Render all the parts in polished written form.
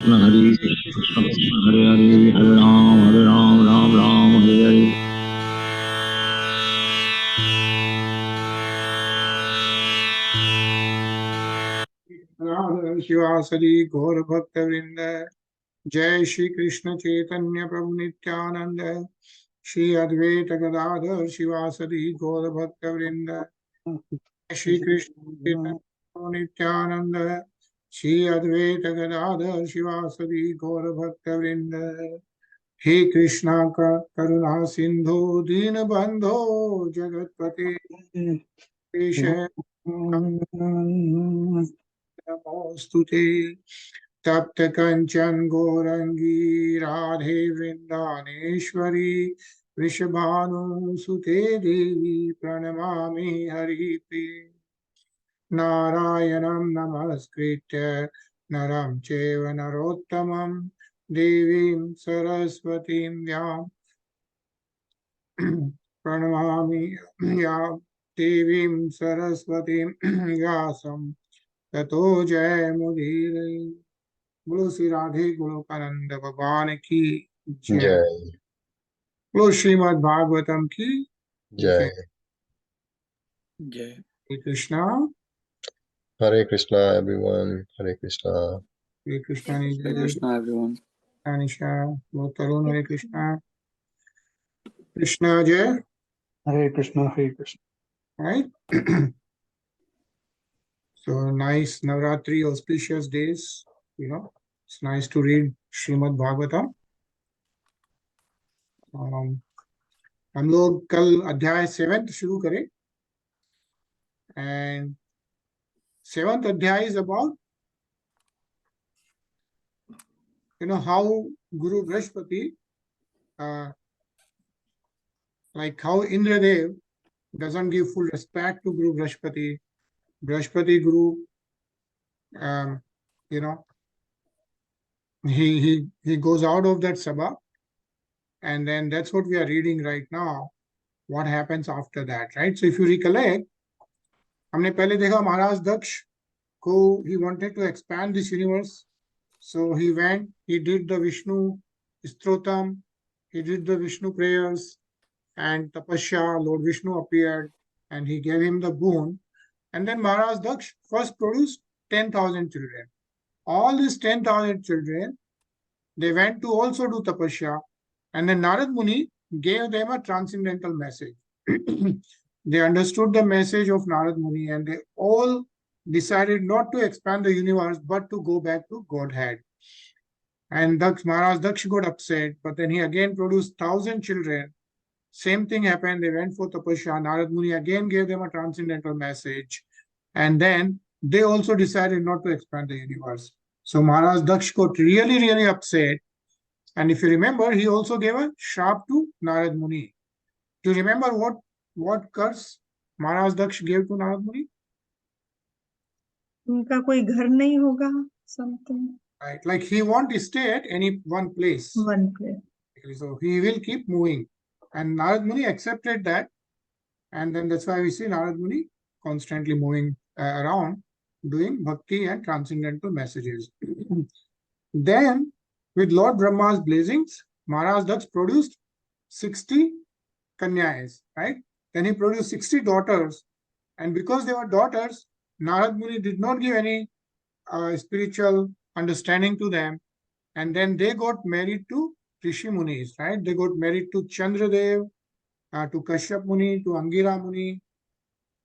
Hare Krishna Krishna Hare Hare Hare Ram Ram Ram Hare Hare. शिवासदि गौर भक्त वृंद जय श्री कृष्ण चैतन्य प्रभु नित्यानंद श्री अद्वैत गदाधर शिवासदि गौर भक्त वृंद श्री कृष्ण चैतन्य प्रभु नित्यानंद श्री अद्वैत गदाधर शिवासदि गौर भक्त वृंद हे कृष्णा करुणा सिंधु दीन बंधो जगतपते नमोस्तुते तप्त कंचन गौरंगी राधे वृंदानेश्वरी वृषभानुसुते देवी प्रणमामि हरिप्रिये नारायणं नमस्कृत्य नरं चैव नरोत्तमं देवीं सरस्वतीं व्यां प्रणमामि या देवीं सरस्वतीं व्यासं ततो जय मुदीरये। बोलो श्री राधे गोलोकानंद भगवान की जय। बोलो श्रीमद् भागवतम की जय। जय। हरे कृष्णा everyone. Hare Krishna. हरे कृष्णा Hare Krishna everyone. निशा वो तरुण हरे कृष्णा कृष्णा जय Hare Krishna, Hare Krishna. right. So nice Navratri auspicious days, you know, it's nice to read Srimad Bhagavatam. हम लोग कल अध्याय 7 शुरू करें and 7th अध्याय is about how Guru Bṛhaspati like how Indra Dev doesn't give full respect to Guru Bṛhaspati. Bṛhaspati Guru he goes out of that sabha, and then that's what we are reading right now, what happens after that, right? So if you recollect, हमने पहले देखा महाराज दक्ष को he wanted to expand this universe, so he went, he did the Vishnu Strotam, he did the Vishnu prayers, and tapasya, Lord Vishnu appeared and he gave him the boon. And then Maharaj Daksh first produced 10,000 children. All these 10,000 children, they went to also do tapasya, and then Narad Muni gave them a transcendental message. They understood the message of Narad Muni and they all decided not to expand the universe but to go back to Godhead. And Maharaj Daksh got upset, but then he again produced 1,000 children. Same thing happened. They went for tapasya. Narad Muni again gave them a transcendental message. And then they also decided not to expand the universe. So Maharaj Daksh got really, really upset. And if you remember, he also gave a shrap to Narad Muni. Do you remember what curse Maharaj Daksh gave to Narad Muni? उनका कोई घर नहीं होगा, something. Right, like he won't stay at any one place. One place. So he will keep moving. And Narad Muni accepted that. And then that's why we see Narad Muni constantly moving around, doing bhakti and transcendental messages. Then, with Lord Brahma's blessings, Maharaj Daksh produced 60 kanyas, right? Then he produced 60 daughters. And because they were daughters, Narad Muni did not give any spiritual understanding to them. And then they got married to Rishi Munis, right? They got married to Chandradev, to Kashyap Muni, to Angira Muni,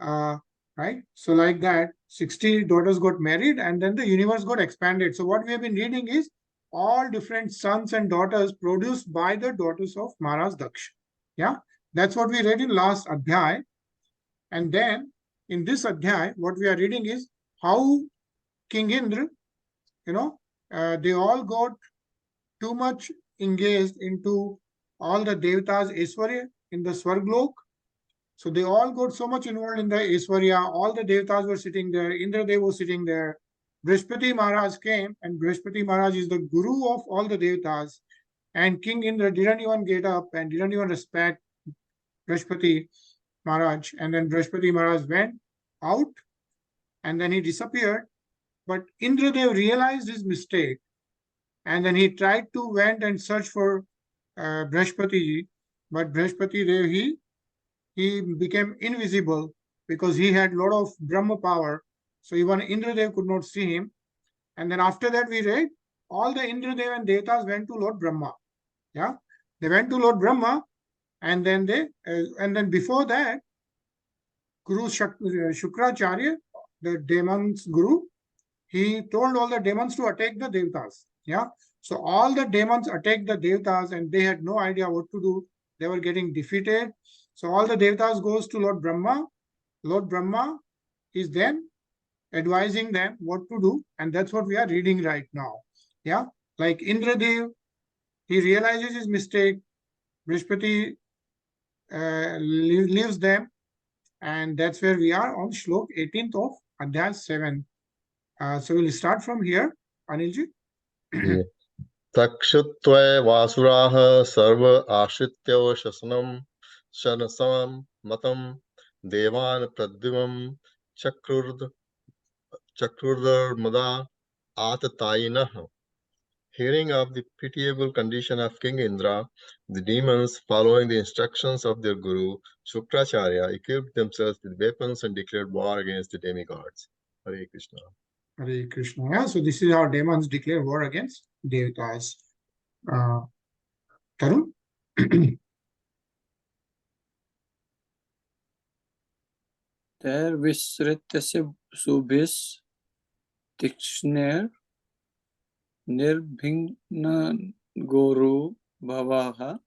right? So like that, 60 daughters got married and then the universe got expanded. So what we have been reading is all different sons and daughters produced by the daughters of Maharaj Daksh. Yeah, that's what we read in last adhyay. And then in this adhyay, what we are reading is how King Indra, they all got too much engaged into all the Devatas Aishwarya in the Swarglok. So they all got so much involved in the Aishwarya. All the Devatas were sitting there. Indra Dev was sitting there. Bṛhaspati Maharaj came, and Bṛhaspati Maharaj is the guru of all the Devatas. And King Indra didn't even get up and didn't even respect Bṛhaspati Maharaj. And then Bṛhaspati Maharaj went out and then he disappeared. But Indra Dev realized his mistake. And then he tried to went and search for Bṛhaspati, but Bṛhaspati Dev, he became invisible because he had a lot of Brahma power. So even Indra Dev could not see him. And then after that we read, all the Indra Dev and Devatas went to Lord Brahma. Yeah, they went to Lord Brahma, and then before that, Guru Shukracharya, the demons guru, he told all the demons to attack the Devatas. Yeah, so all the demons attacked the Devatas, and they had no idea what to do. They were getting defeated. So all the Devatas goes to Lord Brahma. Lord Brahma is then advising them what to do, and that's what we are reading right now. Yeah, like Indra Dev, he realizes his mistake. Bṛhaspati leaves them, and that's where we are on Shlok 18th of Adhyay 7. So we'll start from here, Anilji. Takshutva vasuraha sarva ashritya shasanam shanasam matam devan pradyumam chakrurdar mada atatayinah. Hearing of the pitiable condition of King Indra, the demons, following the instructions of their guru, Shukracharya, equipped themselves with weapons and declared war against the demigods. Hare Krishna. Hare Krishna. Yeah, so this is how demons declare war against Devatas. Tarun? There visritasya subhis tikshner nirbhingna guru bhavaha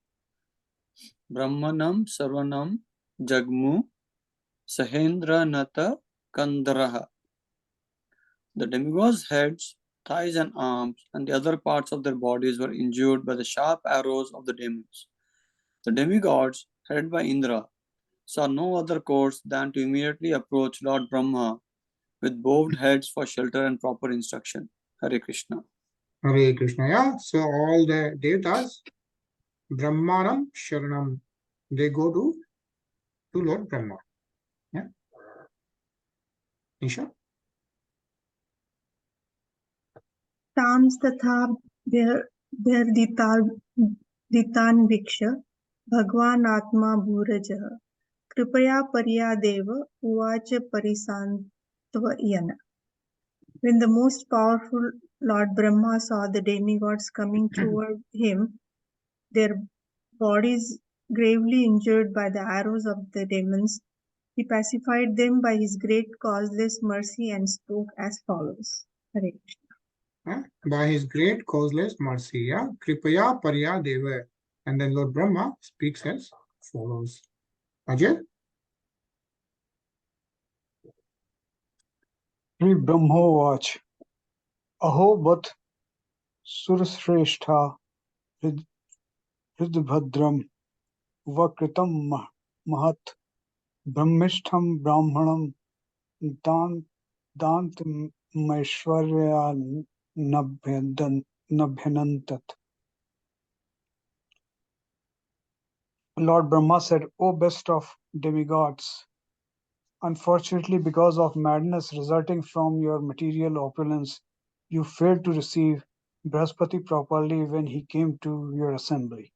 brahmanam sarvanam jagmu sahendra nata kandraha. The demigods' heads, thighs and arms and the other parts of their bodies were injured by the sharp arrows of the demons. The demigods, headed by Indra, saw no other course than to immediately approach Lord Brahma with bowed heads for shelter and proper instruction. Hare Krishna. Hare Krishna. Yeah, so all the Devatas, Brahmanam Sharanam, they go to Lord Brahma. Yeah. Nisha? तांस तथा दितान वीक्ष भगवान आत्मा भूरजः कृपया पर्यादेव उवाच परिसान्त्वयन्. When the most powerful Lord Brahma saw the demigods coming toward him, their bodies gravely injured by the arrows of the demons, he pacified them by his great causeless mercy and spoke as follows. Hare Krishna. By his great causeless mercy, yeah, Kripaya Parya Deva. And then Lord Brahma speaks as follows. Ajay? Shri Brahmavach Aho Bhat Surashrestha Hridbhadram Vakritam Mahat Brahmishtham Brahmanam Dantameshwarya Nabhyanantat. Lord Brahma said, O best of demigods, unfortunately, because of madness resulting from your material opulence, you failed to receive Bṛhaspati properly when he came to your assembly.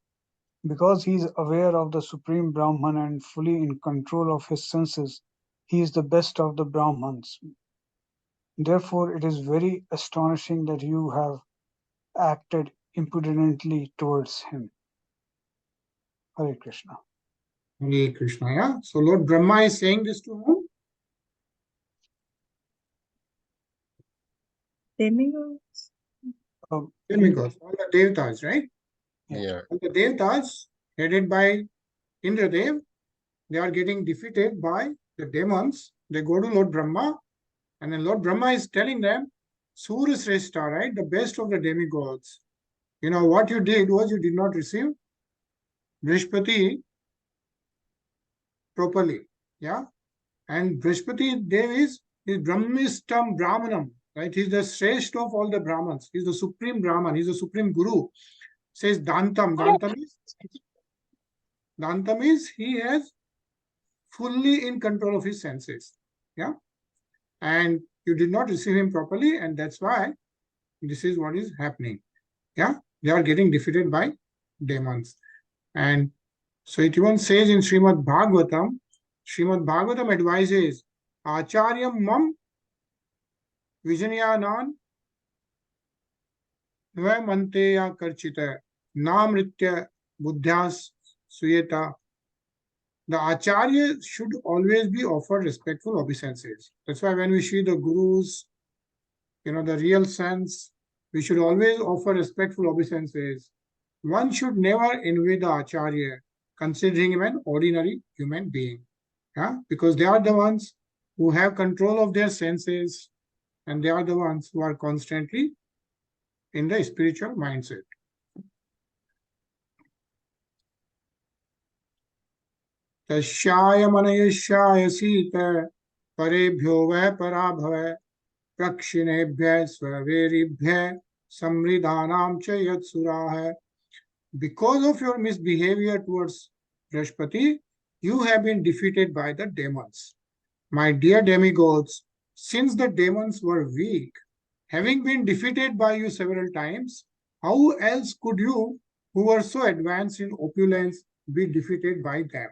Because he is aware of the Supreme Brahman and fully in control of his senses, he is the best of the Brahmans. Therefore, it is very astonishing that you have acted impudently towards him. Hare Krishna. Hare Krishna, yeah. So Lord Brahma is saying this to whom? Demigods. Demigods, all the Devatas, right? Yeah. All the Devatas, headed by Indra Dev, they are getting defeated by the demons. They go to Lord Brahma, and then Lord Brahma is telling them, Surashrestha, right? The best of the demigods. You know, what you did was you did not receive Bṛhaspati properly. Yeah. And Bṛhaspati Dev is Brahmistam Brahmanam, right? He's the Shrestha of all the Brahmans. He's the supreme Brahman. He's the supreme Guru. Says Dantam. Dantam is he has fully in control of his senses. Yeah. And you did not receive him properly, and that's why this is what is happening. Yeah, they are getting defeated by demons. And so it even says in Srimad Bhagavatam advises, Acharyam mam Vijanayanan Manteya Karchita Namritya Buddhyas Suyeta. The Acharya should always be offered respectful obeisances. That's why when we see the gurus, the real sense, we should always offer respectful obeisances. One should never envy the Acharya, considering him an ordinary human being. Yeah? Because they are the ones who have control of their senses, and they are the ones who are constantly in the spiritual mindset. Tashyaya manayashyaya sita parebhyo vah parabhava prakshinebhya svaveribhya samridhanam cha yatsuraha. Because of your misbehavior towards Bṛhaspati, you have been defeated by the demons. My dear demigods, since the demons were weak, having been defeated by you several times, how else could you, who were so advanced in opulence, be defeated by them?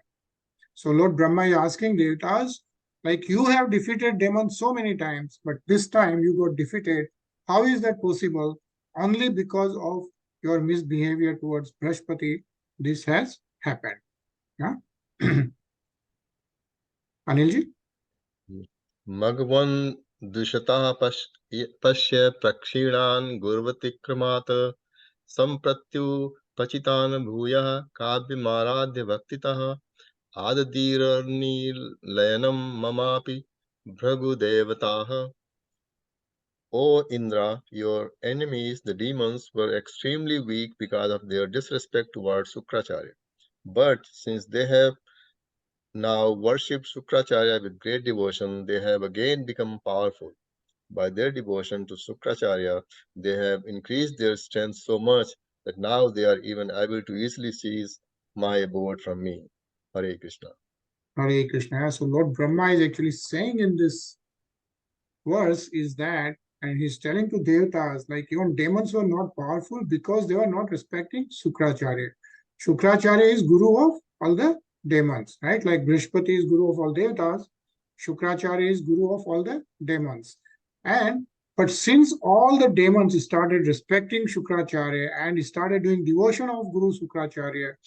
So Lord Brahma is asking Devatas, like you have defeated demons so many times, but this time you got defeated. How is that possible? Only because of your misbehavior towards Bṛhaspati, this has happened. Yeah? Anilji? Magwan dushata pasya prakshinan gurvatikramat sampratyu pachitan bhuyah kadvimaradhya bhaktitah Adadiranilayanam mamapi bhragu devataha. O Indra, your enemies, the demons, were extremely weak because of their disrespect towards Sukracharya. But since they have now worshipped Sukracharya with great devotion, they have again become powerful. By their devotion to Sukracharya, they have increased their strength so much that now they are even able to easily seize my abode from me. Hare Krishna. Hare Krishna. So Lord Brahma is actually saying in this verse is that, and he's telling to Devatas, like even demons were not powerful because they were not respecting Sukracharya. Sukracharya is guru of all the demons, right? Like Bṛhaspati is guru of all Devatas, Sukracharya is guru of all the demons. But since all the demons started respecting Sukracharya and started doing devotion of Guru Sukracharya,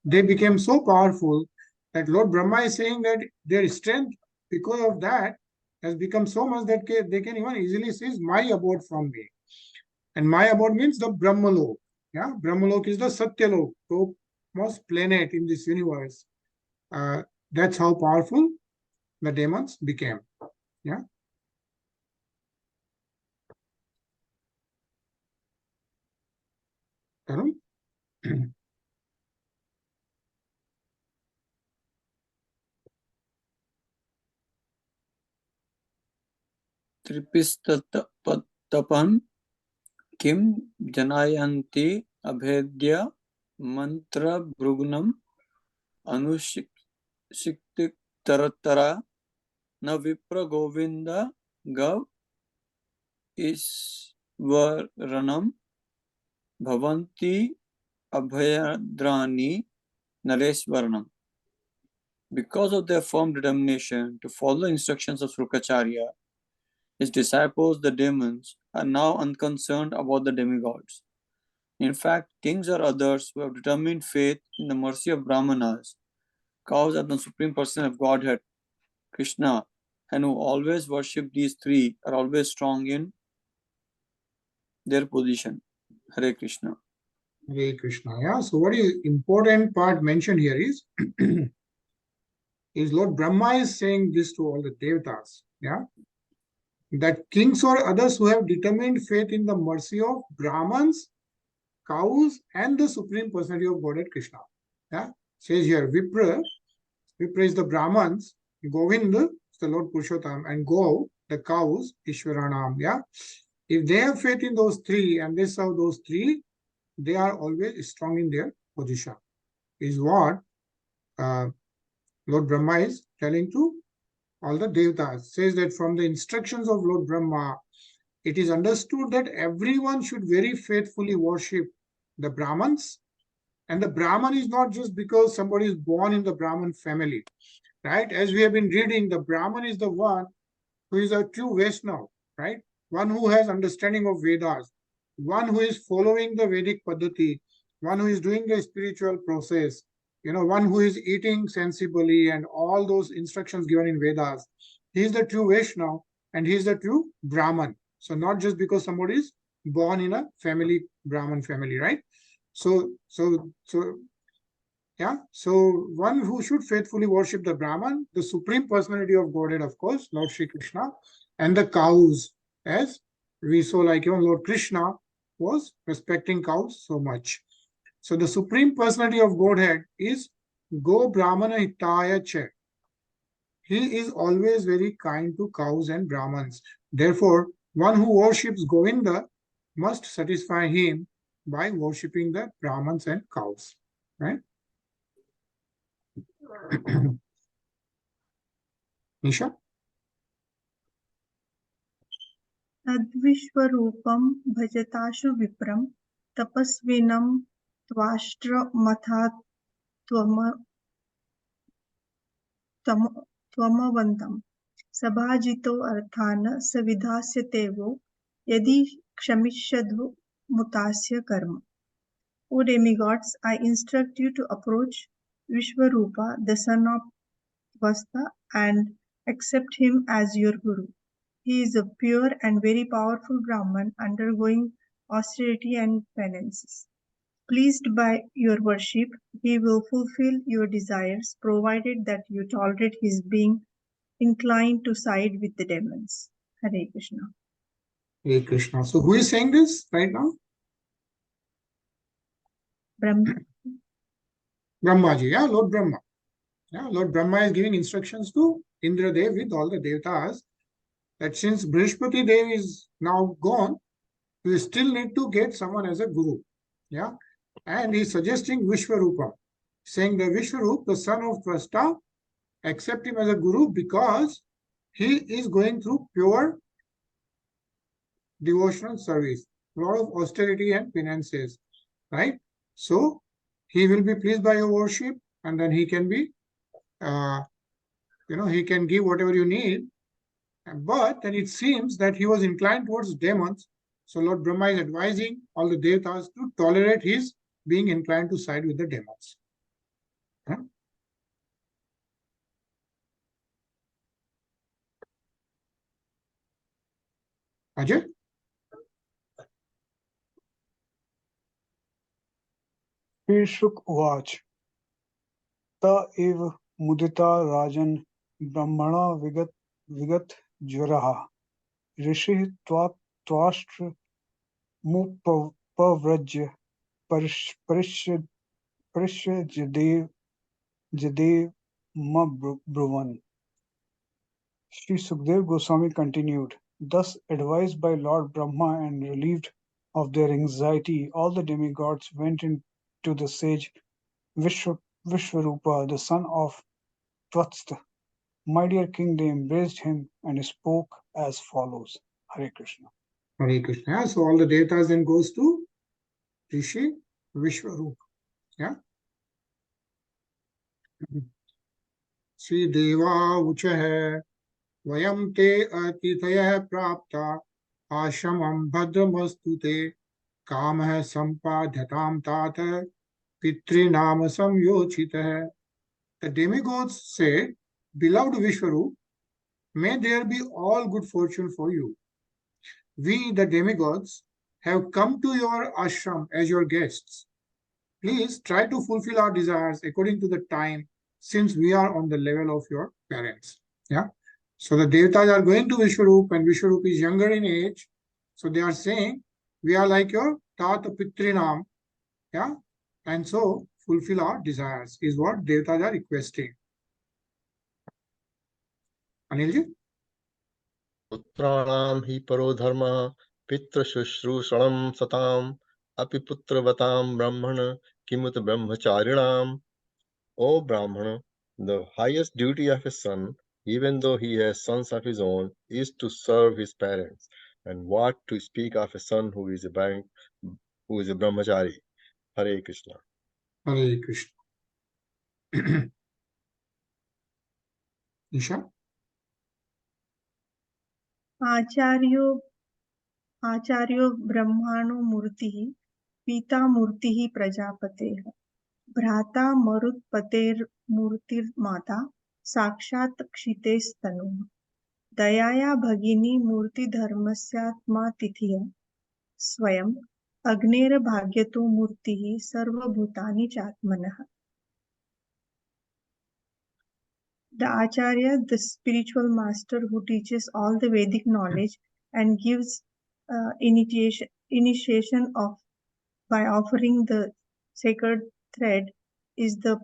they became so powerful that Lord Brahma is saying that their strength, because of that, has become so much that they can even easily seize my abode from me. And my abode means the Brahmalok. Yeah, Brahmalok is the Satyalok, the most planet in this universe. That's how powerful the demons became. Yeah. Tarun? Tripistatapan kim janayanti abhedya mantra bhrugnam anushiktik taratara na vipra govinda gav isvaranam bhavanti abhayadrani naresvaranam. Because of their firm determination to follow the instructions of Sukracharya, his disciples, the demons, are now unconcerned about the demigods. In fact, kings or others who have determined faith in the mercy of Brahmanas, cows and the Supreme Person of Godhead, Krishna, and who always worship these three are always strong in their position. Hare Krishna. Hare Krishna. Yeah. So what is important part mentioned here is Lord Brahma is saying this to all the Devatas. Yeah. That kings or others who have determined faith in the mercy of Brahmans, cows, and the Supreme Personality of Godhead Krishna. Yeah. Says here, Vipra is the Brahmans, Govind is the Lord Purushottam, and Go, the cows, Ishwaranam. Yeah. If they have faith in those three and they serve those three, they are always strong in their position. Is what Lord Brahma is telling to all the Devatas. Says that from the instructions of Lord Brahma, it is understood that everyone should very faithfully worship the Brahmins. And the Brahman is not just because somebody is born in the Brahman family, right? As we have been reading, the Brahman is the one who is a true Vaishnava, right? One who has understanding of Vedas, one who is following the Vedic Paddhati, one who is doing the spiritual process, one who is eating sensibly and all those instructions given in Vedas. He is the true Vaishnava and he is the true Brahman. So not just because somebody is born in a family, Brahman family, right? So one who should faithfully worship the Brahman, the Supreme Personality of Godhead, of course, Lord Shri Krishna, and the cows, as we saw, like Lord Krishna was respecting cows so much. So the Supreme Personality of Godhead is Go Brahmana Hitaya Che. He is always very kind to cows and Brahmans. Therefore, one who worships Govinda must satisfy him by worshipping the Brahmans and cows, right? Nisha? तद्विश्वरूपं भजताशु विप्रं तपस्विनं त्वमवन्तं सभाजितो अर्थान् स विधास्यते वो यदि क्षमिष्यद्व मुतास्य कर्म. O demigods, I instruct you to approach Vishwarupa, the son of Vasta, and accept him as your guru. He is a pure and very powerful Brahman undergoing austerity and penances. Pleased by your worship, he will fulfill your desires, provided that you tolerate his being inclined to side with the demons. Hare Krishna. Hare Krishna. So who is saying this right now? Brahmaji, yeah, Lord Brahma. Yeah, Lord Brahma is giving instructions to Indra Dev with all the devatas that since Bṛhaspati Dev is now gone, we still need to get someone as a guru. Yeah, and he's suggesting Vishwarupa, saying that Vishwarupa, the son of Tvasta, accept him as a guru because he is going through pure devotional service, a lot of austerity and penances, right? So he will be pleased by your worship, and then he can be, he can give whatever you need. But then it seems that he was inclined towards demons. So Lord Brahma is advising all the devatas to tolerate his being inclined to side with the demons. Huh? Ajay? Shuk Uvach Ta ev mudita rajan brahmana vigat jvaraha rishi twashtra mupavrajya parishya jadev mabruvan. Sri Sukdev Goswami continued, thus advised by Lord Brahma and relieved of their anxiety, all the demigods went into the sage Vishwarupa, the son of Tvasta. My dear king, they embraced him and spoke as follows. Hare Krishna. Hare Krishna. So all the devatas then goes to Rishi Vishwarupa. Yeah. Sri Deva Uchaha Vayam te atithaya prapta ashramam bhadramastute kamah sampadhatam tata pitrinam samyochitah. The demigods say, beloved Vishwarup, may there be all good fortune for you. We, the demigods, have come to your ashram as your guests. Please try to fulfill our desires according to the time, since we are on the level of your parents. Yeah. So the devatas are going to Vishwarup, and Vishwarup is younger in age. So they are saying, we are like your Tata Pitrinam. Yeah. And so fulfill our desires is what devatas are requesting. Anilji? Putranam hi paro dharma pitra shushrushranam satam api putravatam brahmana kimut brahmacharinam. O Brahmana, the highest duty of a son, even though he has sons of his own, is to serve his parents. And what to speak of a son who is a brahmachari? Hare Krishna. Hare Krishna. Isha? आचार्यो ब्रह्माणो मूर्तिः पिता मूर्तिः प्रजापतेः भ्राता मरुत्पतेर्मूर्तिर्माता साक्षात् क्षितेस्तनुः दयाया भगिनी मूर्तिधर्मस्यात्मा तिथिः स्वयं अग्नेर्भाग्यतो मूर्तिः सर्वभूतानि चात्मनः. The Acharya, the spiritual master who teaches all the Vedic knowledge and gives initiation of by offering the sacred thread, is the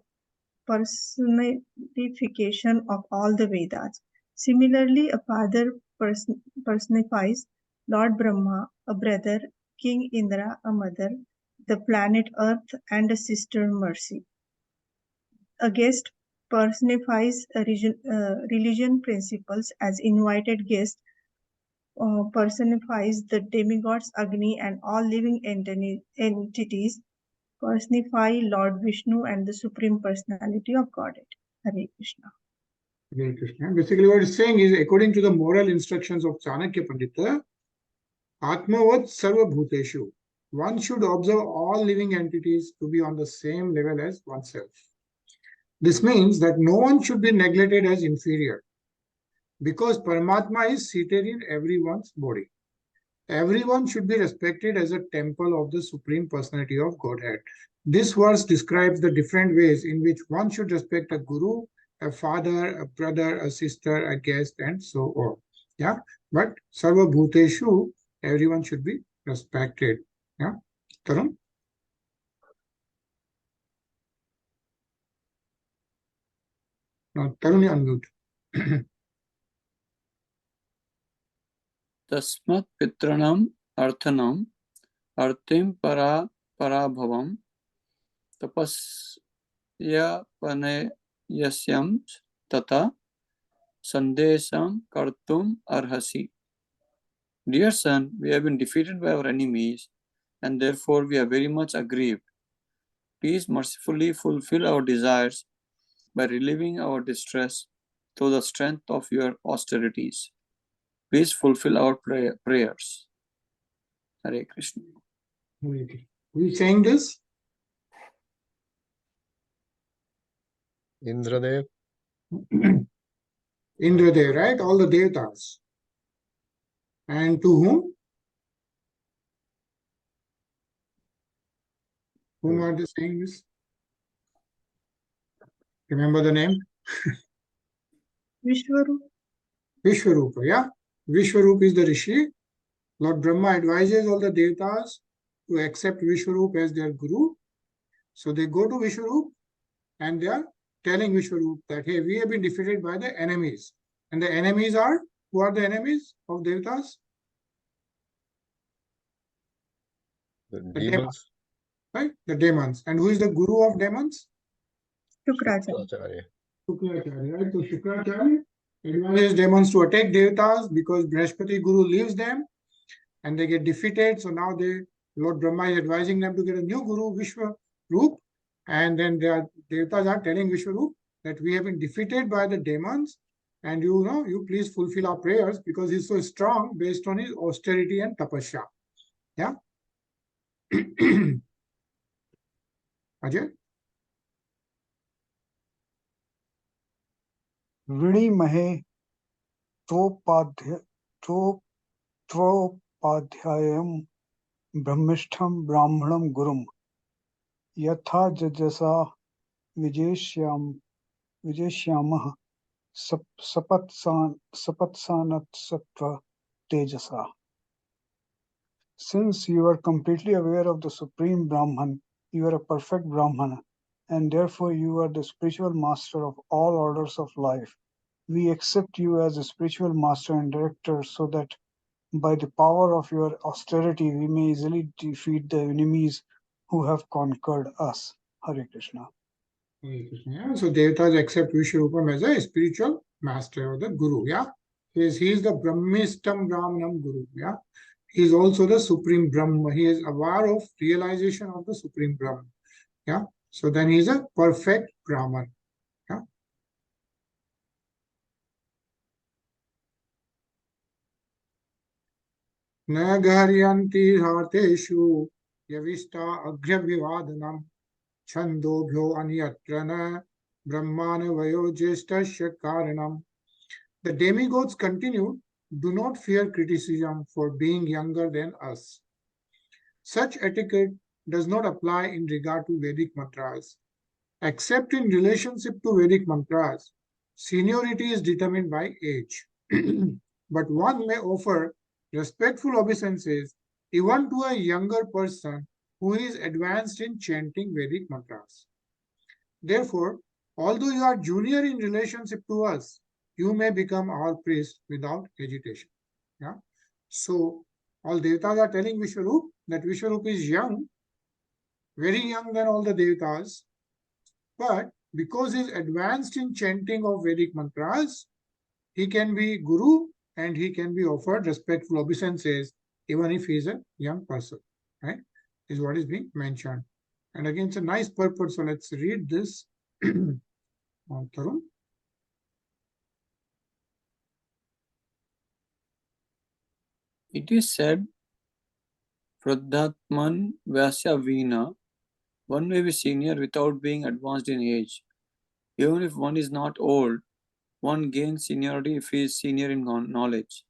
personification of all the Vedas. Similarly, a father personifies Lord Brahma, a brother, King Indra, a mother, the planet Earth, and a sister Mercy. A guest personifies religion principles as invited guest personifies the demigods Agni, and all living entities personify Lord Vishnu and the Supreme Personality of Godhead. Hare Krishna. Hare Krishna. Basically what it's saying is, according to the moral instructions of Chanakya Pandita, Atmavat Sarva Bhuteshu, one should observe all living entities to be on the same level as oneself. This means that no one should be neglected as inferior, because Paramatma is seated in everyone's body. Everyone should be respected as a temple of the Supreme Personality of Godhead. This verse describes the different ways in which one should respect a guru, a father, a brother, a sister, a guest, and so on. Yeah, but Sarva Bhuteshu, everyone should be respected. Yeah, Tarun? No, Tarun, you unmute. Tasmat pitranam arthanam artim parabhavam tapasya paneyasyam tata sandesam kartum arhasi. Dear son, we have been defeated by our enemies, and therefore we are very much aggrieved. Please mercifully fulfill our desires by relieving our distress through the strength of your austerities. Please fulfill our prayers. Hare Krishna. Who is saying this? Indradev. Indradev, right? All the devatas. And to whom? Whom are they saying this? Remember the name? Vishwarup. Vishwarupa, yeah? Vishwarup is the Rishi. Lord Brahma advises all the devatas to accept Vishwarup as their guru. So they go to Vishwarup and they are telling Vishwarup that, hey, we have been defeated by the enemies. And the enemies are, who are the enemies of devatas? The demons. Right? The demons. And who is the guru of demons? Shukracharya. Shukracharya, right? So Shukracharya advises demons to attack devatas because Bṛhaspati Guru leaves them and they get defeated. So now Lord Brahma is advising them to get a new guru, Vishwarup. And then devatas are telling Vishwarup that we have been defeated by the demons, and you please fulfill our prayers because he's so strong based on his austerity and tapasya. Yeah. Ajay? Vidi mahe tvopadhyayam brahmishtham brahmanam gurum yatha jajasa vijayashyamah sapatsanat sattva tejasa. Since you are completely aware of the Supreme Brahman, you are a perfect Brahmana, and therefore you are the spiritual master of all orders of life. We accept you as a spiritual master and director so that by the power of your austerity, we may easily defeat the enemies who have conquered us. Hare Krishna. Hare Krishna. Yeah. So devatas accept Vishwarupam as a spiritual master or the guru. Yeah. He is the Brahmistam Brahmanam Guru. Yeah. He is also the Supreme Brahma. He is aware of realization of the Supreme Brahma. Yeah. So then he is a perfect Brahman. Yeah. न गहर्यन्ति हार्तेषु यविष्टा अग्र्यभिवादनम् छन्दोभ्यो अन्यत्र न ब्रह्मान वयो ज्येष्ठस्य कारणम्. The demigods continued, do not fear criticism for being younger than us. Such etiquette does not apply in regard to Vedic mantras. Except in relationship to Vedic mantras, seniority is determined by age. But one may offer respectful obeisances even to a younger person who is advanced in chanting Vedic mantras. Therefore, although you are junior in relationship to us, you may become our priest without agitation. Yeah. So all devatas are telling Vishwarup that Vishwarup is young, very young than all the devatas, but because he is advanced in chanting of Vedic mantras, he can be guru and he can be offered respectful obeisances even if he is a young person. Right? Is what is being mentioned. And again, it's a nice purport. So let's read this. Tarun. It is said, Pradhatman Vyasya Veena, one may be senior without being advanced in age. Even if one is not old, one gains seniority if he is senior in knowledge.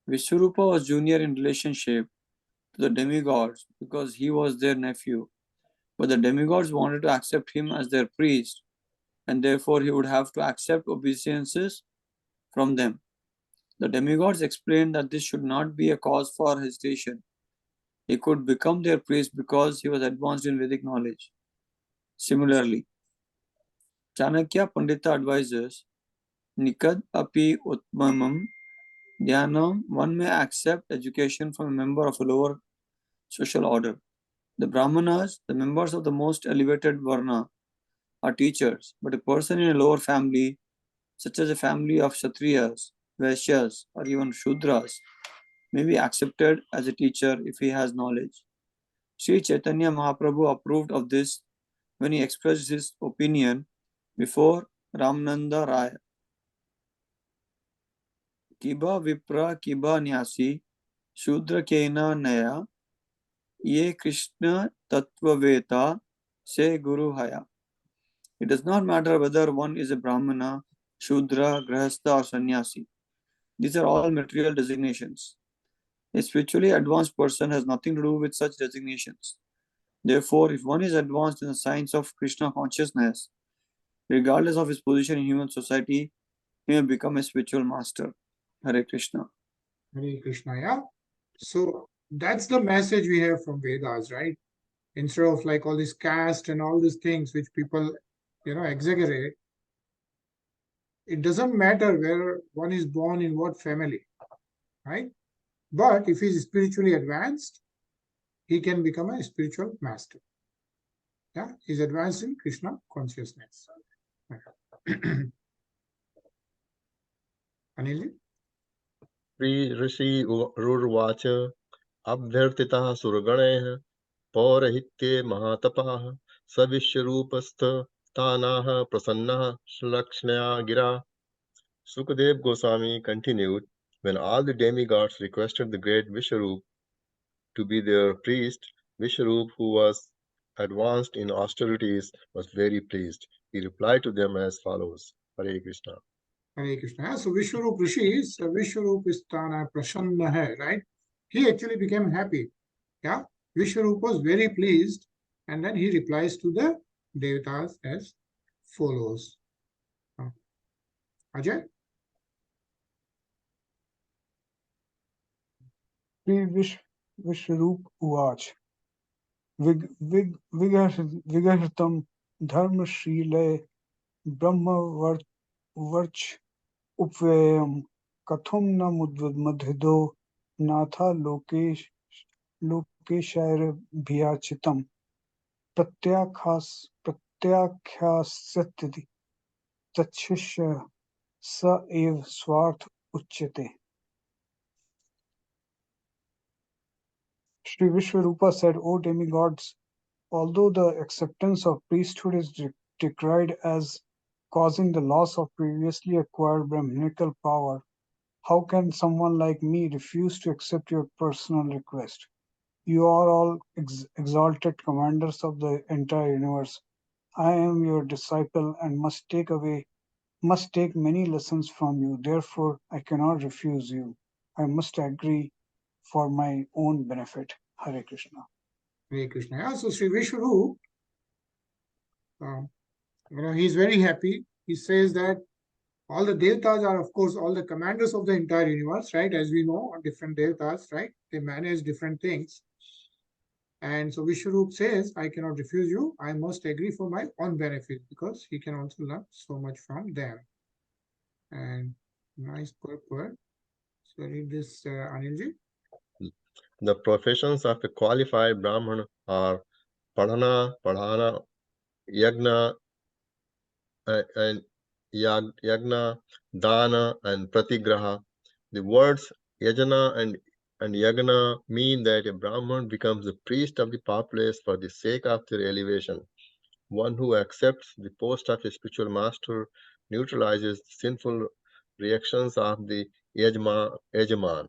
Vishwarupa was junior in relationship to the demigods because he was their nephew, but the demigods wanted to accept him as their priest, and therefore he would have to accept obeisances from them. The demigods explained that this should not be a cause for hesitation. He could become their priest because he was advanced in Vedic knowledge. Similarly, Chanakya Pandita advises, Nikad api utmamam dhyanam, one may accept education from a member of a lower social order. The Brahmanas, the members of the most elevated Varna, are teachers, but a person in a lower family, such as a family of Kshatriyas, Vaishyas, or even Shudras, may be accepted as a teacher if he has knowledge. Sri Chaitanya Mahaprabhu approved of this when he expressed his opinion before Ramananda Raya. Kiba Vipra Kiba Nyasi Shudra Kena Naya Ye Krishna Tattvaveta Se Guru Haya. It does not matter whether one is a Brahmana, Shudra, Grahastha or Sannyasi. These are all material designations. A spiritually advanced person has nothing to do with such designations. Therefore, if one is advanced in the science of Krishna consciousness, regardless of his position in human society, he may become a spiritual master. Hare Krishna. Hare Krishna. Yeah. So that's the message we have from Vedas, right? Instead of like all this caste and all these things which people, exaggerate, it doesn't matter where one is born in what family, right? But if he's spiritually advanced, he can become a spiritual master. Yeah, he's advanced in Krishna consciousness. Anil? Sri Rishi Rurvacha Abhyartitah Surganeh Paurahitye Mahatapah Savishwarupastha Tanaha Prasannaha Shlakshnya Gira. Sukadev Goswami continued, when all the demigods requested the great Vishwarup to be their priest, Vishwarup, who was advanced in austerities, was very pleased. He replied to them as follows. Hare Krishna. Hare Krishna. So Vishwarup Rishi is Vishwarupistana Prasanna hai, right? He actually became happy. Yeah. Vishwarup was very pleased, and then he replies to the devatas as follows. Ajay? Vishwarup Uach Vigahritam Dharmashile Brahma Varch Upvayam Kathum na Madhido Natha Lokeshayar Bhyachitam Pratyakhasyati Tachishya Sa Ev Swarth uchyate. Sri Vishwarupa said, O demigods, although the acceptance of priesthood is decried as causing the loss of previously acquired Brahminical power, how can someone like me refuse to accept your personal request? You are all exalted commanders of the entire universe. I am your disciple and must take many lessons from you. Therefore, I cannot refuse you. I must agree for my own benefit. Hare Krishna. Hare Krishna. Yeah, so Sri Vishwarup, he's very happy. He says that all the devatas are, of course, all the commanders of the entire universe, right? As we know, different devatas, right? They manage different things. And so Vishwarup says, I cannot refuse you. I must agree for my own benefit because he can also learn so much from them. And nice purport. So read this, Anilji. The professions of a qualified Brahman are Padhana, Padhana, Yagna, and Yagna, Dana, and Pratigraha. The words Yajana and Yagna mean that a Brahman becomes the priest of the populace for the sake of their elevation. One who accepts the post of a spiritual master neutralizes the sinful reactions of the Yajman,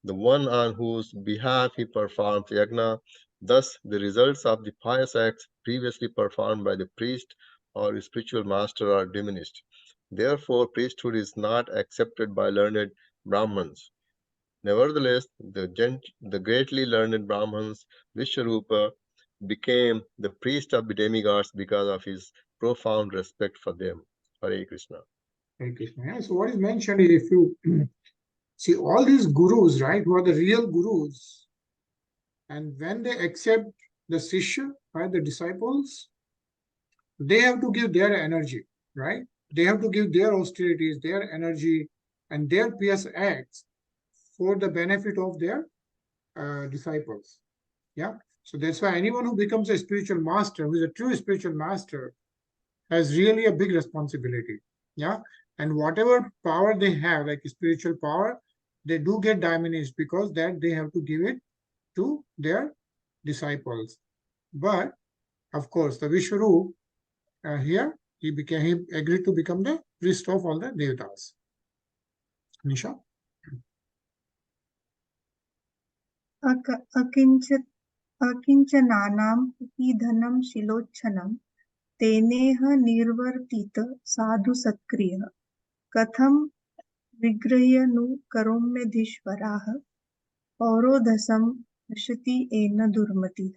the one on whose behalf he performs yagna. Thus, the results of the pious acts previously performed by the priest or spiritual master are diminished. Therefore, priesthood is not accepted by learned Brahmins. Nevertheless, the greatly learned Brahmins, Vishwarupa, became the priest of the demigods because of his profound respect for them. Hare Krishna. Hare Krishna. Yeah, so what is mentioned is if you see all these gurus, right, who are the real gurus, and when they accept the Sishya, right, the disciples, they have to give their energy, right? They have to give their austerities, their energy, and their pious acts for the benefit of their disciples. Yeah. So that's why anyone who becomes a spiritual master, who is a true spiritual master, has really a big responsibility. Yeah. And whatever power they have, like spiritual power, they do get diminished because that they have to give it to their disciples. But of course, the Vishwarup here he agreed to become the priest of all the devatas. Nisha. अकिञ्चनानां हि धनं शिलोच्छनं तेनेह निर्वर्तित साधु सत्क्रियः कथं विगृह्य नु करोम्यधीश्वराः पौरोधसं पश्यति येन दुर्मतिः.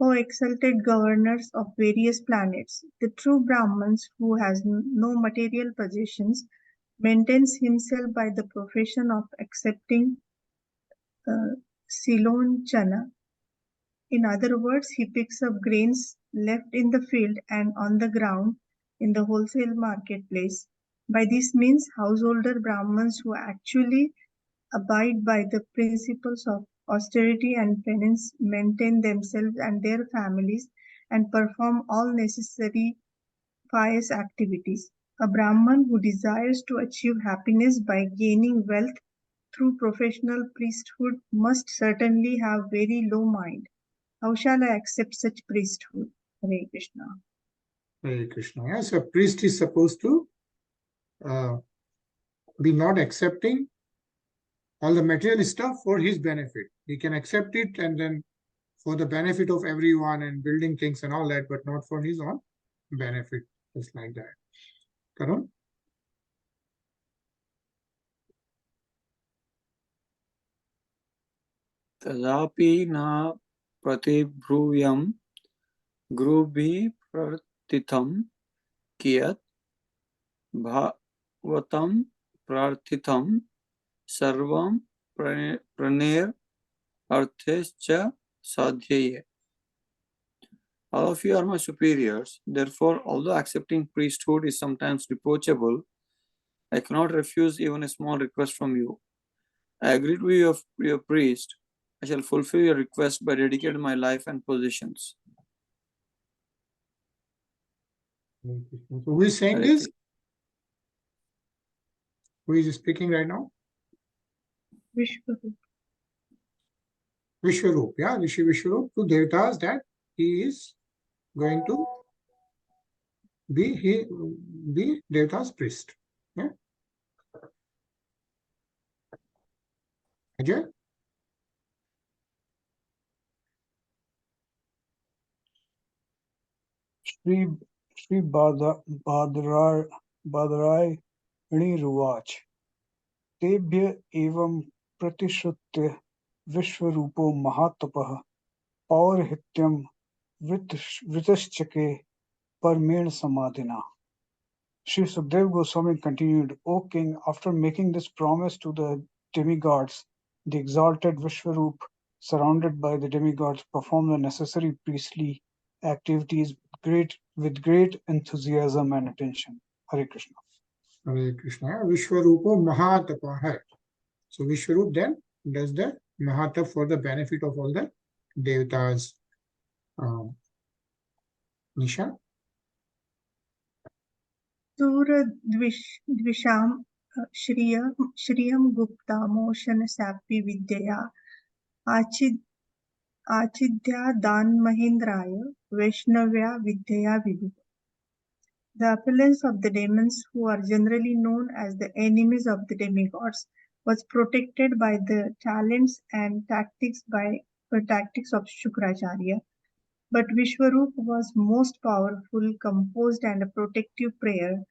O exalted governors of various planets, the true Brahmans who has no material possessions maintains himself by the profession of accepting silonchana. In other words, he picks up grains left in the field and on the ground in the wholesale marketplace. By this means, householder Brahmans who actually abide by the principles of austerity and penance maintain themselves and their families and perform all necessary pious activities. A Brahman who desires to achieve happiness by gaining wealth through professional priesthood must certainly have very low mind. How shall I accept such priesthood? Hare Krishna. Hare Krishna. Yes, a priest is supposed to be not accepting all the material stuff for his benefit. He can accept it and then for the benefit of everyone and building things and all that, but not for his own benefit, just like that. Karun? Tadapi na pratibhruyam grubhi prartitham kiyat bhavatam prartitham sarvam praner arthescha sadhyaye. All of you are my superiors. Therefore, although accepting priesthood is sometimes reproachable, I cannot refuse even a small request from you. I agree to be your priest. I shall fulfill your request by dedicating my life and possessions. So who is saying this? Who is speaking right now? Vishwarup. Vishwarup, yeah, Rishi Vishwarup to Devatas that he is going to be Devata's priest. Yeah. Ajay? Shri Badarai Ruach Tebhya evam pratishrutya Vishwarupo Mahatapah Paurhityam Vritaschake Parmen Samadhina. Shri Sukdev Goswami continued, O king, after making this promise to the demigods, the exalted Vishwarup, surrounded by the demigods, performed the necessary priestly activities with great enthusiasm and attention. Hare Krishna. Hare Krishna. Vishwarupo Mahatapa hai. So Vishwarup then does the Mahatap for the benefit of all the Devatas. Nisha? Sura Dvisham Shriyam Gupta Moshana Sapi Vidya Achidya Dan Mahendraya Vaishnavya Vidya Vidu. The opulence of the demons, who are generally known as the enemies of the demigods, was protected by the talents and tactics of Shukracharya. But Vishwarup was most powerful, composed and a protective prayer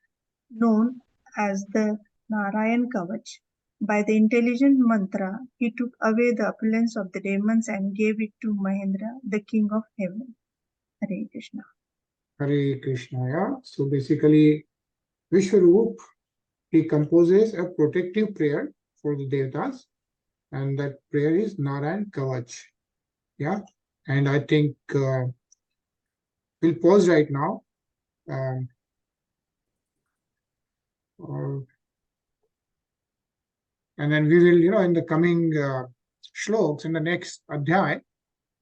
known as the Narayan Kavach. By the intelligent mantra, he took away the opulence of the demons and gave it to Mahendra, the king of heaven. Hare Krishna. Hare Krishna. Yeah. So basically, Vishwarup, he composes a protective prayer for the Devatas, and that prayer is Narayan Kavach. Yeah. And I think we'll pause right now. And then we will, in the coming shloks, in the next adhyay,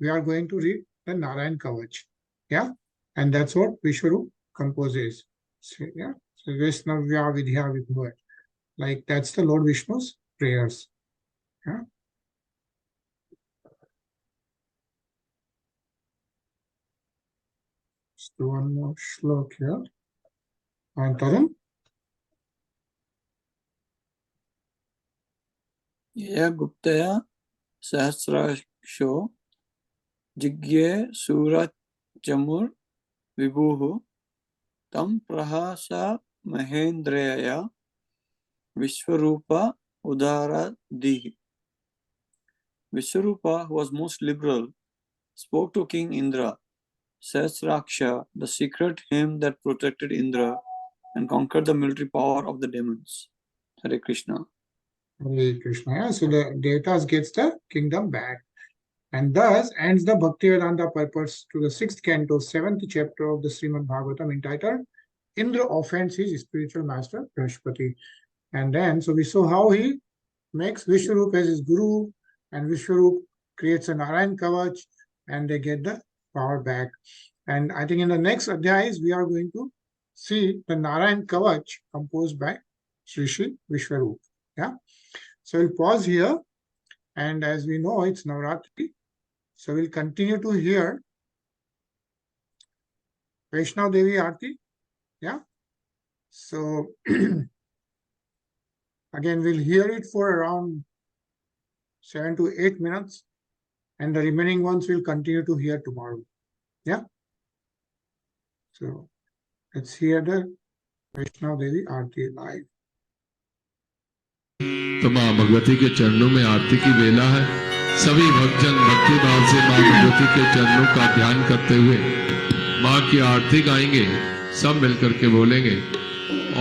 we are going to read the Narayan Kavach. Yeah. And that's what Vishwarup composes. So, yeah. So Vaishnavya Vidya Vibhuva. Like that's the Lord Vishnu's prayers. Yeah. So one more shlok here. Tarun? Ya Guptaya Sahasrasho Jigye Surat Jamur Vibhuhu Tam Prahasa Mahendraya Vishwarupa Udara Dihi. Vishwarupa, who was most liberal, spoke to King Indra, Sahasraksha, the secret hymn that protected Indra and conquered the military power of the demons. Hare Krishna. Hare Krishna. Yeah. So the Devatas gets the kingdom back. And thus ends the Bhaktivedanta purpose to the 6th canto, 7th chapter of the Srimad Bhagavatam entitled Indra offends his spiritual master Bṛhaspati. And then, so we saw how he makes Vishwarup as his guru, and Vishwarup creates a Narayan Kavach, and they get the power back. And I think in the next adhyayas, we are going to see the Narayan Kavach composed by Sri Vishwarup. Yeah. So we'll pause here. And as we know, it's Navratri. So we'll continue to hear Vaishnav Devi Aarti. Yeah. So again, we'll hear it for around 7 to 8 minutes. And the remaining ones we'll continue to hear tomorrow. Yeah. So let's hear the Vaishnav Devi Aarti live. तो माँ भगवती के चरणों में आरती की बेला है। सभी भक्तजन भक्ति भाव से माँ भगवती के चरणों का ध्यान करते हुए माँ की आरती गाएंगे। सब मिलकर के बोलेंगे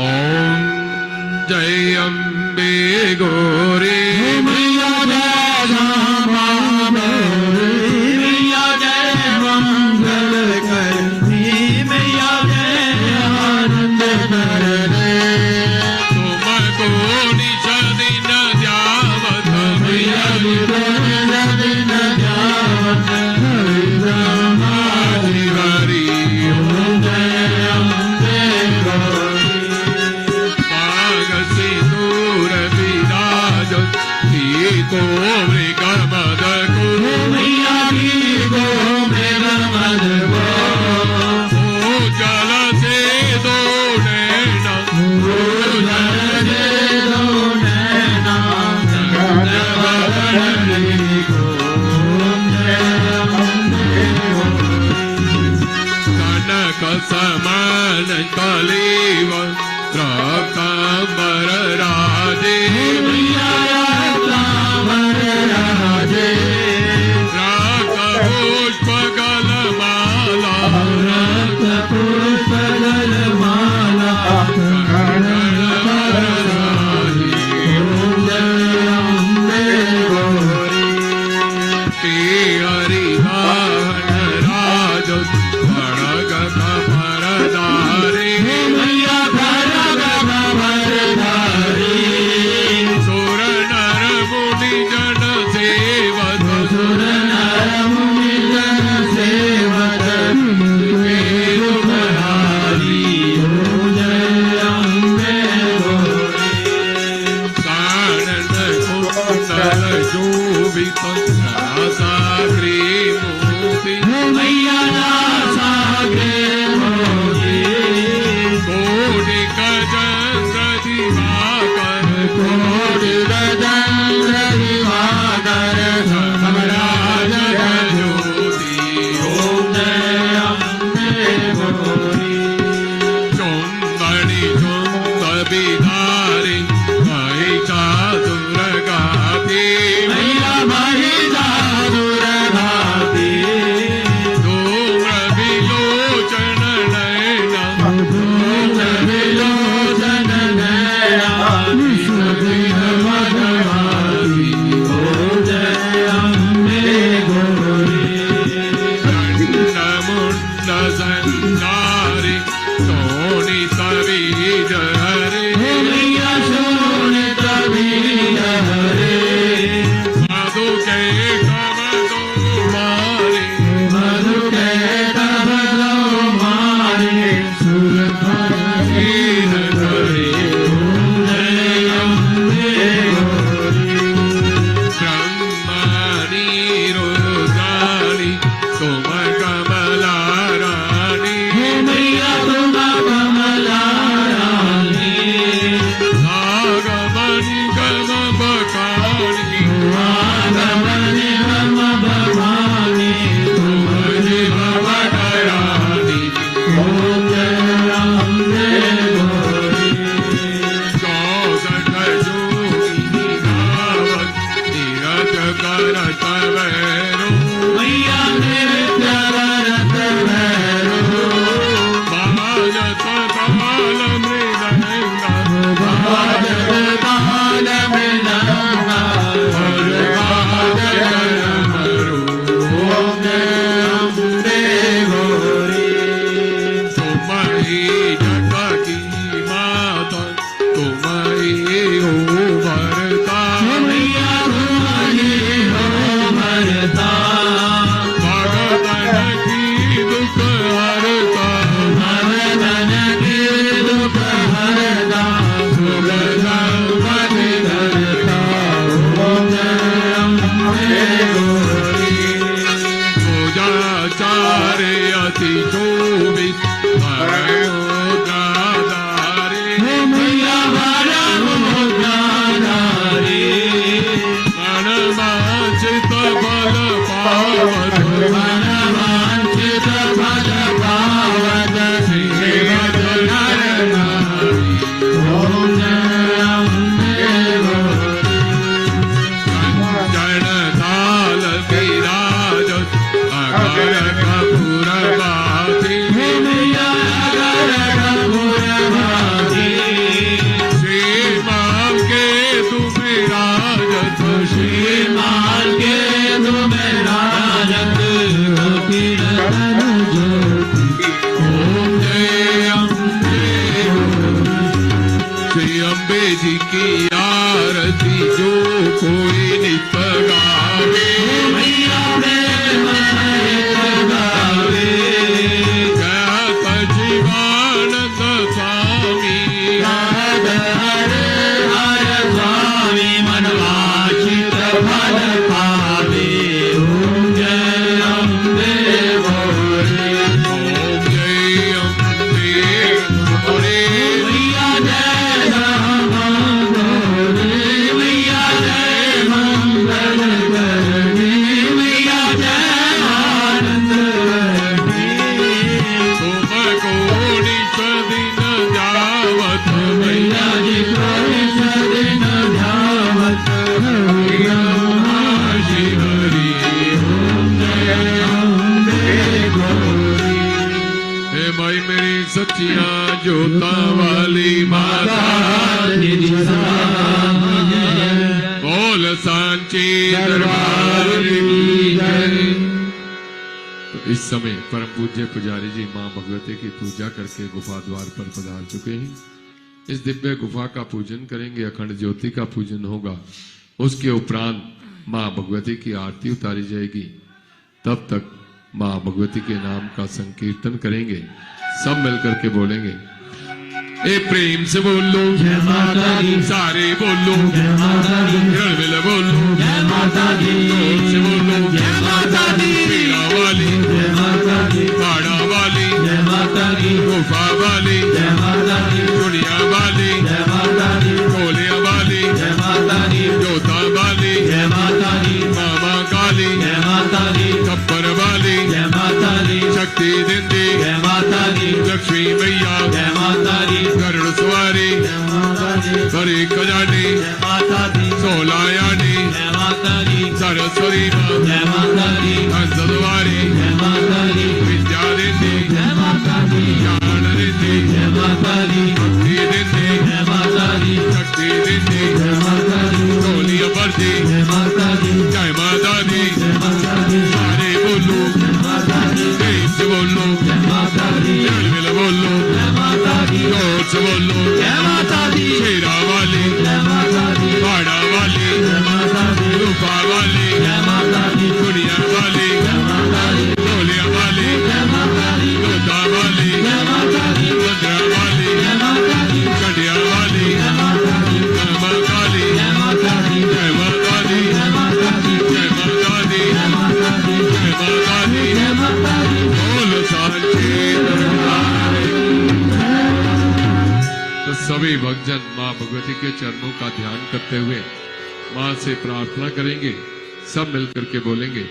ओम जय अम्बे गौरी मैया जय मैया जय मंगल करनी मैया जय आनंद करने तुमको निशदि न जावत मैया निशदि न जावत हरि राम हरि हरि ओम जय अम्बे गौरी माग सिंदूर समान कलेव रक्तांबर राजे मैया रक्तांबर राजे रक्त पुष्प गलमाला रक्त पुष्प गलमाला Okay. हे माई मेरी सच्चिया जोता वाली माता तेरी बोल सांची दरबार की जय। तो इस समय परम पूज्य पुजारी जी मां भगवती की पूजा करके गुफा द्वार पर पधार चुके हैं। इस दिव्य गुफा का पूजन करेंगे, अखंड ज्योति का पूजन होगा। उसके उपरांत मां भगवती की आरती उतारी जाएगी। तब तक मां भगवती के नाम का संकीर्तन करेंगे। सब मिलकर के बोलेंगे, ए प्रेम से बोलो जय माता दी, सारे बोलो जय माता दी, मिल बोलो जय माता दी, जोर से बोलो जय माता दी, पीड़ा वाली जय माता दी, पाड़ा वाली जय माता दी, गुफा वाली जय माता दी, दुनिया वाली जय माता दी, कोलिया वाली जय माता दी, जोता वाली जय माता दी, मामा काली जय माता दी, छप्पर वाली जय माता दी, शक्ति दिंदी जय माता दी, लक्ष्मी मैया जय माता दी, गरुड़ सवारी जय माता दी, बड़ी कजानी जय माता दी, सोलायानी जय माता दी, सरस्वती माँ जय माता दी, हंसद्वारी जय माता दी, विद्या देती जय माता दी, ज्ञान देती जय माता दी, भक्ति देती जय माता दी, शक्ति देती जय माता दी, सोलिया परती जय माता दी, जय माता दी जय माता दी, सारे बोलो जय माता दी, प्रेम से बोलो जय माता दी, मिल बोलो जय माता दी, जोर से बोलो जय माता दी, शेरा वाली जय माता दी, पाड़ा वाली जय माता दी, रूपा वाली जय माता दी, दुनिया वाली जय माता दी, गोलिया वाली जय माता दी, लोटा वाली जय माता दी, भद्रा वाली जय माता दी, कटिया वाली जय माता दी, मामा काली जय माता दी, जय माता दी जय माता दी, जय माता दी जय माता दी, जय माता दी जय माता दी, बोल सांचे दरबार। तो सभी भक्तजन मां भगवती के चरणों का ध्यान करते हुए मां से प्रार्थना करेंगे। सब मिलकर के बोलेंगे,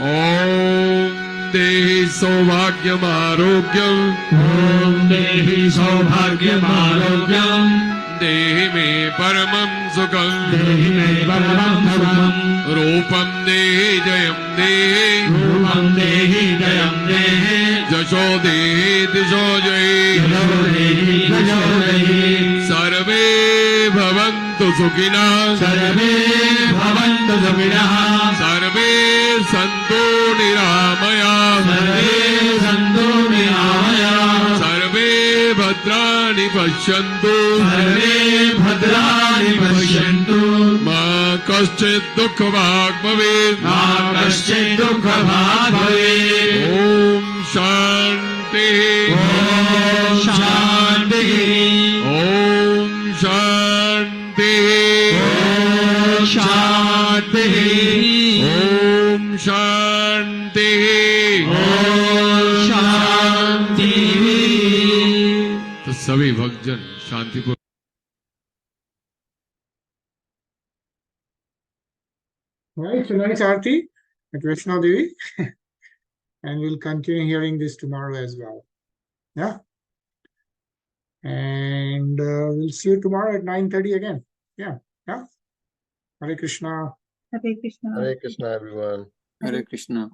ओम देहि सौभाग्यम आरोग्यम, ओम देहि सौभाग्यम आरोग्यम, देहि मे परमं सुखम, देहि मे परमं सुखम, रूपम देहि जयम देहि, रूपं देहि जयं देहि, जशो देहि दिशो जयि, यशो देहि यशो देहि, सर्वे भवन्तु सुखिनः, सर्वे भवन्तु सुखिनः, सर्वे सन्तु निरामयाः, सर्वे सन्तु निरामयाः, सर्वे भद्राणि पश्यन्तु, सर्वे भद्राणि पश्यन्तु, मा कश्चित् दुःखभाग् भवेत्, मा कश्चित् दुःखभाग् भवेत्। ॐ शान्तिः, ॐ शान्तिः, ॐ शान्तिः, ॐ शान्तिः, ॐ शान्तिः। ॐ शान्तिः। तो सभी भक्तजन शांतिपूर्वक Right, so nice Aarti at Vaishnav Devi. And we'll continue hearing this tomorrow as well. Yeah. And we'll see you tomorrow at 9:30 again. Yeah. Yeah. Hare Krishna. Hare Krishna. Hare Krishna, everyone. Hare Krishna.